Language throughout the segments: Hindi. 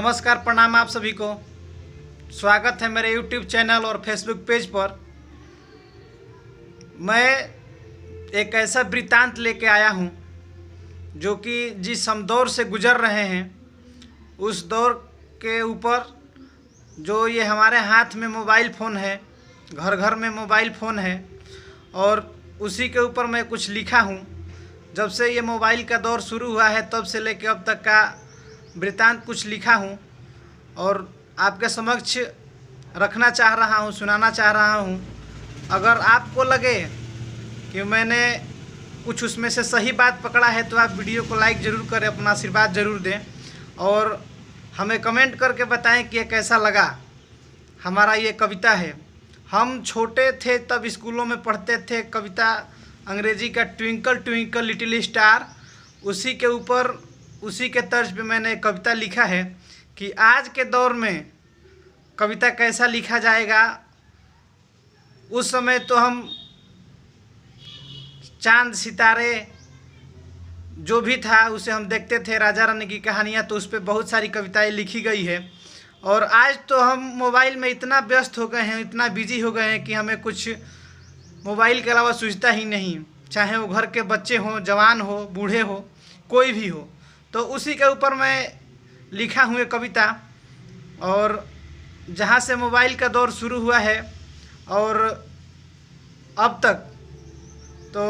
नमस्कार, प्रणाम आप सभी को। स्वागत है मेरे YouTube चैनल और फेसबुक पेज पर। मैं एक ऐसा वृत्तांत लेके आया हूँ जो कि जिस हम दौर से गुजर रहे हैं उस दौर के ऊपर जो ये हमारे हाथ में मोबाइल फ़ोन है, घर घर में मोबाइल फ़ोन है और उसी के ऊपर मैं कुछ लिखा हूँ। जब से ये मोबाइल का दौर शुरू हुआ है तब से लेकर अब तक का वृत्तांत कुछ लिखा हूँ और आपके समक्ष रखना चाह रहा हूँ, सुनाना चाह रहा हूँ। अगर आपको लगे कि मैंने कुछ उसमें से सही बात पकड़ा है तो आप वीडियो को लाइक ज़रूर करें, अपना आशीर्वाद ज़रूर दें और हमें कमेंट करके बताएं कि ये कैसा लगा। हमारा ये कविता है। हम छोटे थे तब स्कूलों में पढ़ते थे कविता, अंग्रेजी का ट्विंकल ट्विंकल लिटिल स्टार। उसी के ऊपर, उसी के तर्ज पे मैंने कविता लिखा है कि आज के दौर में कविता कैसा लिखा जाएगा। उस समय तो हम चांद सितारे जो भी था उसे हम देखते थे, राजा रानी की कहानियाँ, तो उस पर बहुत सारी कविताएं लिखी गई है। और आज तो हम मोबाइल में इतना व्यस्त हो गए हैं, इतना बिजी हो गए हैं कि हमें कुछ मोबाइल के अलावा सूझता ही नहीं, चाहे वो घर के बच्चे हों, जवान हो, बूढ़े हो, कोई भी हो। तो उसी के ऊपर मैं लिखा हूँ ये कविता। और जहाँ से मोबाइल का दौर शुरू हुआ है और अब तक, तो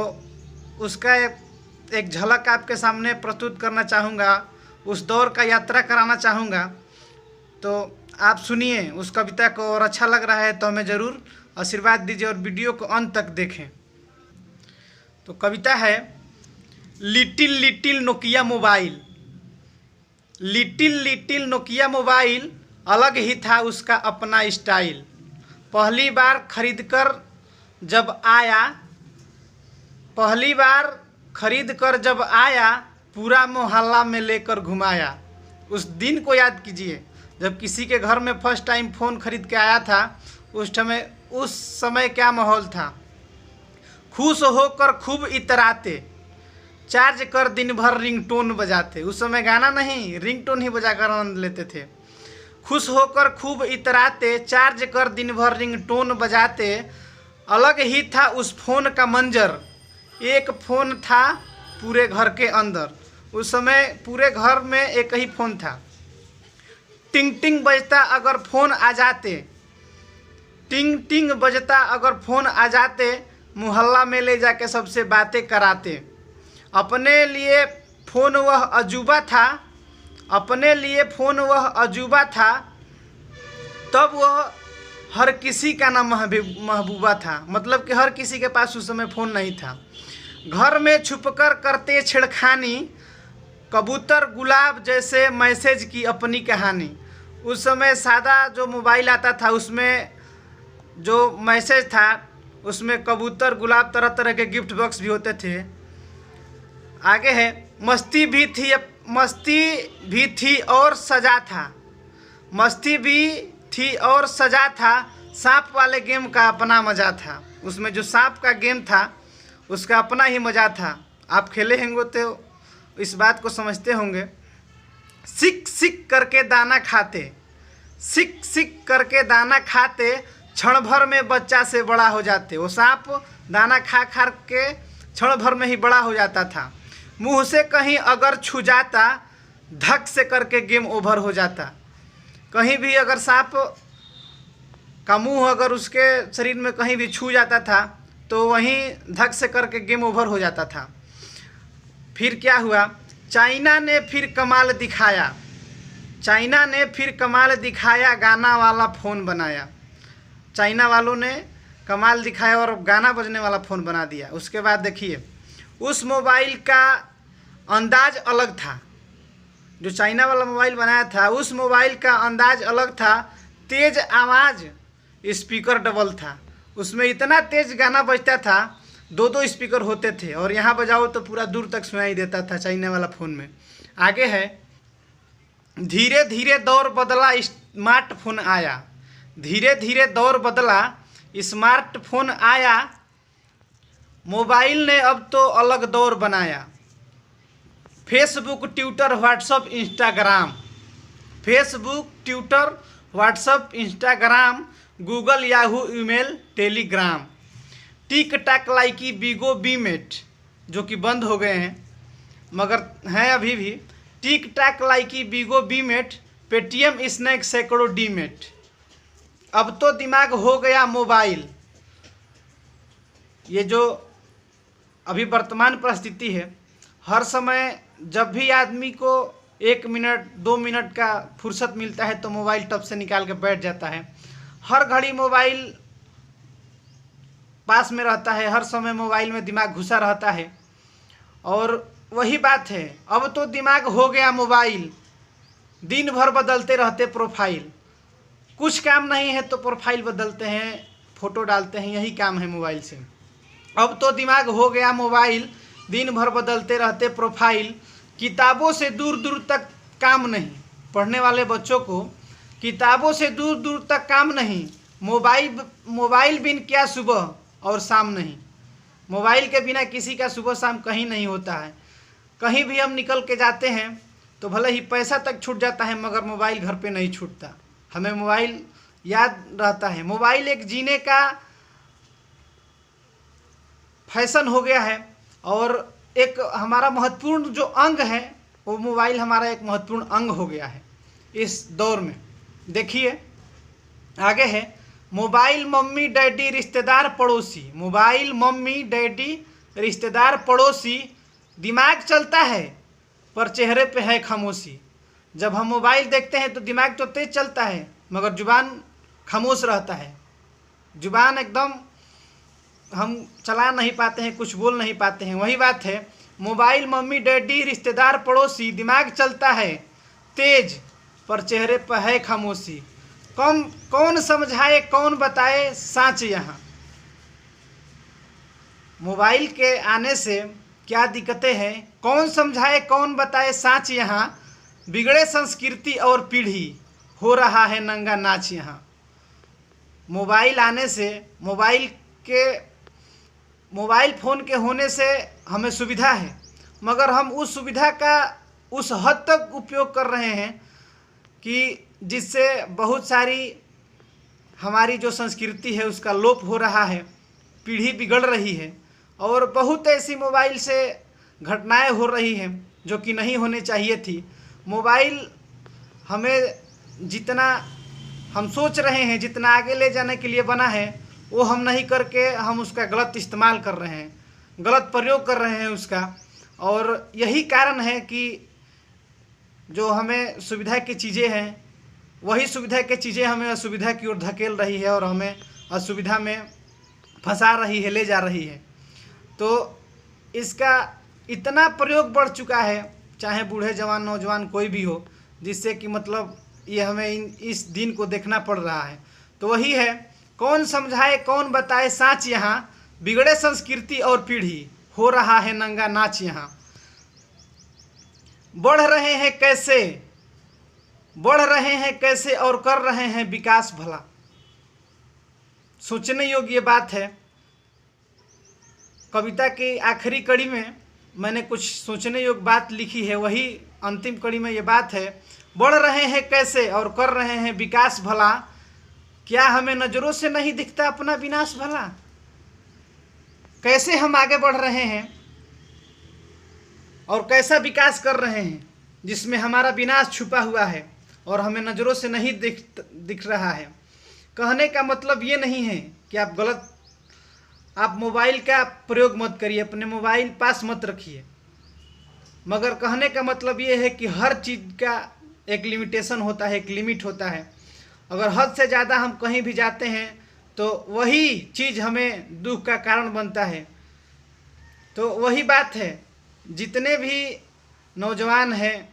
उसका एक झलक आपके सामने प्रस्तुत करना चाहूँगा, उस दौर का यात्रा कराना चाहूँगा। तो आप सुनिए उस कविता को और अच्छा लग रहा है तो हमें ज़रूर आशीर्वाद दीजिए और वीडियो को अंत तक देखें। तो कविता है, little little Nokia mobile. Little little Nokia mobile, अलग ही था उसका अपना स्टाइल। पहली बार खरीदकर जब आया पूरा मोहल्ला में लेकर घुमाया। उस दिन को याद कीजिए जब किसी के घर में फर्स्ट टाइम फ़ोन खरीद के आया था। उस समय क्या माहौल था। खुश होकर खूब इतराते, चार्ज कर दिन भर रिंगटोन बजाते। उस समय गाना नहीं, रिंगटोन ही बजाकर आनंद लेते थे। खुश होकर खूब इतराते, चार्ज कर दिन भर रिंगटोन बजाते। अलग ही था उस फ़ोन का मंजर, एक फ़ोन था पूरे घर के अंदर। उस समय पूरे घर में एक ही फ़ोन था। टिंग टिंग बजता अगर फ़ोन आ जाते, टिंग टिंग बजता अगर फ़ोन आ जाते, मोहल्ला में ले जाके सबसे बातें कराते। अपने लिए फ़ोन वह अजूबा था, अपने लिए फ़ोन वह अजूबा था। तब वह हर किसी का ना महबूबा था, मतलब कि हर किसी के पास उस समय फ़ोन नहीं था। घर में छुपकर करते छेड़खानी, कबूतर गुलाब जैसे मैसेज की अपनी कहानी। उस समय सादा जो मोबाइल आता था उसमें जो मैसेज था उसमें कबूतर गुलाब तरह तरह के गिफ्ट बॉक्स भी होते थे। आगे है, मस्ती भी थी और सजा था। मस्ती भी थी और सजा था। सांप वाले गेम का अपना मज़ा था। उसमें जो सांप का गेम था उसका अपना ही मज़ा था। आप खेले होंगे तो इस बात को समझते होंगे। सिक सिक करके दाना खाते, सिक सिक करके दाना खाते, क्षण भर में बच्चा से बड़ा हो जाते। वो सांप दाना खा खा के क्षण भर में ही बड़ा हो जाता था। मुंह से कहीं अगर छू जाता, धक से करके गेम ओवर हो जाता। कहीं भी अगर सांप का मुंह अगर उसके शरीर में कहीं भी छू जाता था तो वहीं धक से करके गेम ओवर हो जाता था। फिर क्या हुआ, चाइना ने फिर कमाल दिखाया, चाइना ने फिर कमाल दिखाया, गाना वाला फ़ोन बनाया। चाइना वालों ने कमाल दिखाया और गाना बजने वाला फ़ोन बना दिया। उसके बाद देखिए, उस मोबाइल का अंदाज अलग था। जो चाइना वाला मोबाइल बनाया था उस मोबाइल का अंदाज अलग था। तेज़ आवाज़, स्पीकर डबल था। उसमें इतना तेज़ गाना बजता था, दो स्पीकर होते थे और यहाँ बजाओ तो पूरा दूर तक सुनाई देता था चाइना वाला फ़ोन में। आगे है, धीरे धीरे दौर बदला, स्मार्टफोन आया। धीरे धीरे दौर बदला, स्मार्टफोन आया। मोबाइल ने अब तो अलग दौर बनाया। Facebook, Twitter, WhatsApp, Instagram, Facebook, Twitter, WhatsApp, Instagram, Google, Yahoo, email, Telegram. TikTok, Likee, Bigo, बीमेट जो कि बंद हो गए हैं मगर हैं अभी भी। टिक टाक, लाइकी, बीगो, बीमेट, पेटीएम, स्नैक, सैकड़ों डीमेट। अब तो दिमाग हो गया मोबाइल। ये जो अभी वर्तमान परिस्थिति है, हर समय जब भी आदमी को 1 मिनट 2 मिनट का फुर्सत मिलता है तो मोबाइल टब से निकाल के बैठ जाता है। हर घड़ी मोबाइल पास में रहता है, हर समय मोबाइल में दिमाग घुसा रहता है। और वही बात है, अब तो दिमाग हो गया मोबाइल। दिन भर बदलते रहते प्रोफाइल, कुछ काम नहीं है तो प्रोफाइल बदलते हैं, फोटो डालते हैं, यही काम है मोबाइल से। अब तो दिमाग हो गया मोबाइल, दिन भर बदलते रहते प्रोफाइल। किताबों से दूर दूर तक काम नहीं, पढ़ने वाले बच्चों को किताबों से दूर दूर तक काम नहीं। मोबाइल बिन क्या सुबह और शाम नहीं। मोबाइल के बिना किसी का सुबह शाम कहीं नहीं होता है। कहीं भी हम निकल के जाते हैं तो भले ही पैसा तक छूट जाता है मगर मोबाइल घर पे नहीं छूटता। हमें मोबाइल याद रहता है। मोबाइल एक जीने का फैशन हो गया है और एक हमारा महत्वपूर्ण जो अंग है वो मोबाइल हमारा एक महत्वपूर्ण अंग हो गया है इस दौर में। देखिए आगे है, मोबाइल मम्मी डैडी रिश्तेदार पड़ोसी। मोबाइल मम्मी डैडी रिश्तेदार पड़ोसी, दिमाग चलता है पर चेहरे पे है खामोशी। जब हम मोबाइल देखते हैं तो दिमाग तो तेज चलता है मगर जुबान खामोश रहता है। जुबान एकदम हम चला नहीं पाते हैं, कुछ बोल नहीं पाते हैं। वही बात है, मोबाइल मम्मी डैडी रिश्तेदार पड़ोसी, दिमाग चलता है तेज पर चेहरे पर है खामोशी। कौन समझाए कौन बताए साँच यहाँ। मोबाइल के आने से क्या दिक्कतें हैं, कौन समझाए कौन बताए साँच यहाँ। बिगड़े संस्कृति और पीढ़ी, हो रहा है नंगा नाच यहाँ। मोबाइल आने से, मोबाइल फ़ोन के होने से हमें सुविधा है मगर हम उस सुविधा का उस हद तक उपयोग कर रहे हैं कि जिससे बहुत सारी हमारी जो संस्कृति है उसका लोप हो रहा है, पीढ़ी बिगड़ रही है और बहुत ऐसी मोबाइल से घटनाएं हो रही हैं जो कि नहीं होने चाहिए थी। मोबाइल हमें जितना हम सोच रहे हैं, जितना आगे ले जाने के लिए बना है वो हम नहीं करके हम उसका गलत इस्तेमाल कर रहे हैं, गलत प्रयोग कर रहे हैं उसका। और यही कारण है कि जो हमें सुविधा की चीज़ें हैं वही सुविधा की चीज़ें हमें असुविधा की ओर धकेल रही है और हमें असुविधा में फंसा रही है, ले जा रही है। तो इसका इतना प्रयोग बढ़ चुका है, चाहे बूढ़े जवान नौजवान कोई भी हो, जिससे कि मतलब ये हमें इस दिन को देखना पड़ रहा है। तो वही है, कौन समझाए कौन बताए साँच यहाँ। बिगड़े संस्कृति और पीढ़ी, हो रहा है नंगा नाच यहाँ। बढ़ रहे हैं कैसे और कर रहे हैं विकास भला। सोचने योग्य बात है। कविता की आखिरी कड़ी में मैंने कुछ सोचने योग्य बात लिखी है, वही अंतिम कड़ी में ये बात है। बढ़ रहे हैं कैसे और कर रहे हैं विकास भला, क्या हमें नज़रों से नहीं दिखता अपना विनाश भला। कैसे हम आगे बढ़ रहे हैं और कैसा विकास कर रहे हैं जिसमें हमारा विनाश छुपा हुआ है और हमें नज़रों से नहीं दिख रहा है। कहने का मतलब ये नहीं है कि आप मोबाइल का प्रयोग मत करिए, अपने मोबाइल पास मत रखिए, मगर कहने का मतलब ये है कि हर चीज़ का एक लिमिटेशन होता है, एक लिमिट होता है। अगर हद से ज़्यादा हम कहीं भी जाते हैं तो वही चीज़ हमें दुख का कारण बनता है। तो वही बात है, जितने भी नौजवान हैं,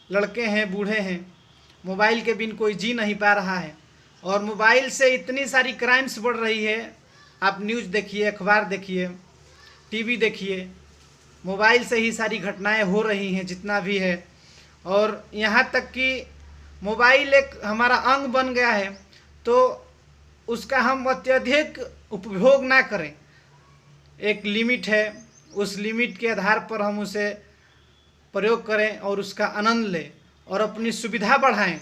लड़के हैं, बूढ़े हैं, मोबाइल के बिन कोई जी नहीं पा रहा है और मोबाइल से इतनी सारी क्राइम्स बढ़ रही है। आप न्यूज़ देखिए, अखबार देखिए, टीवी देखिए, मोबाइल से ही सारी घटनाएं हो रही हैं जितना भी है। और यहाँ तक कि मोबाइल एक हमारा अंग बन गया है तो उसका हम अत्यधिक उपभोग ना करें। एक लिमिट है, उस लिमिट के आधार पर हम उसे प्रयोग करें और उसका आनंद लें और अपनी सुविधा बढ़ाएं।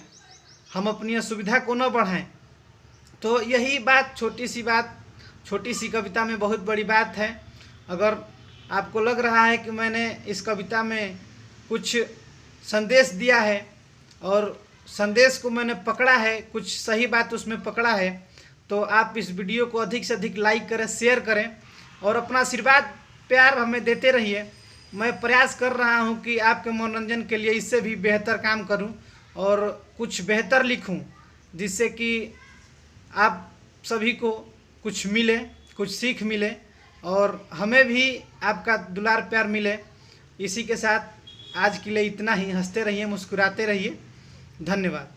हम अपनी असुविधा को न बढ़ाएं। तो यही बात, छोटी सी कविता में बहुत बड़ी बात है। अगर आपको लग रहा है कि मैंने इस कविता में कुछ संदेश दिया है और संदेश को मैंने पकड़ा है, कुछ सही बात उसमें पकड़ा है, तो आप इस वीडियो को अधिक से अधिक लाइक करें, शेयर करें और अपना आशीर्वाद प्यार हमें देते रहिए। मैं प्रयास कर रहा हूं कि आपके मनोरंजन के लिए इससे भी बेहतर काम करूं और कुछ बेहतर लिखूं, जिससे कि आप सभी को कुछ मिले, कुछ सीख मिले और हमें भी आपका दुलार प्यार मिले। इसी के साथ आज के लिए इतना ही। हंसते रहिए, मुस्कुराते रहिए। धन्यवाद।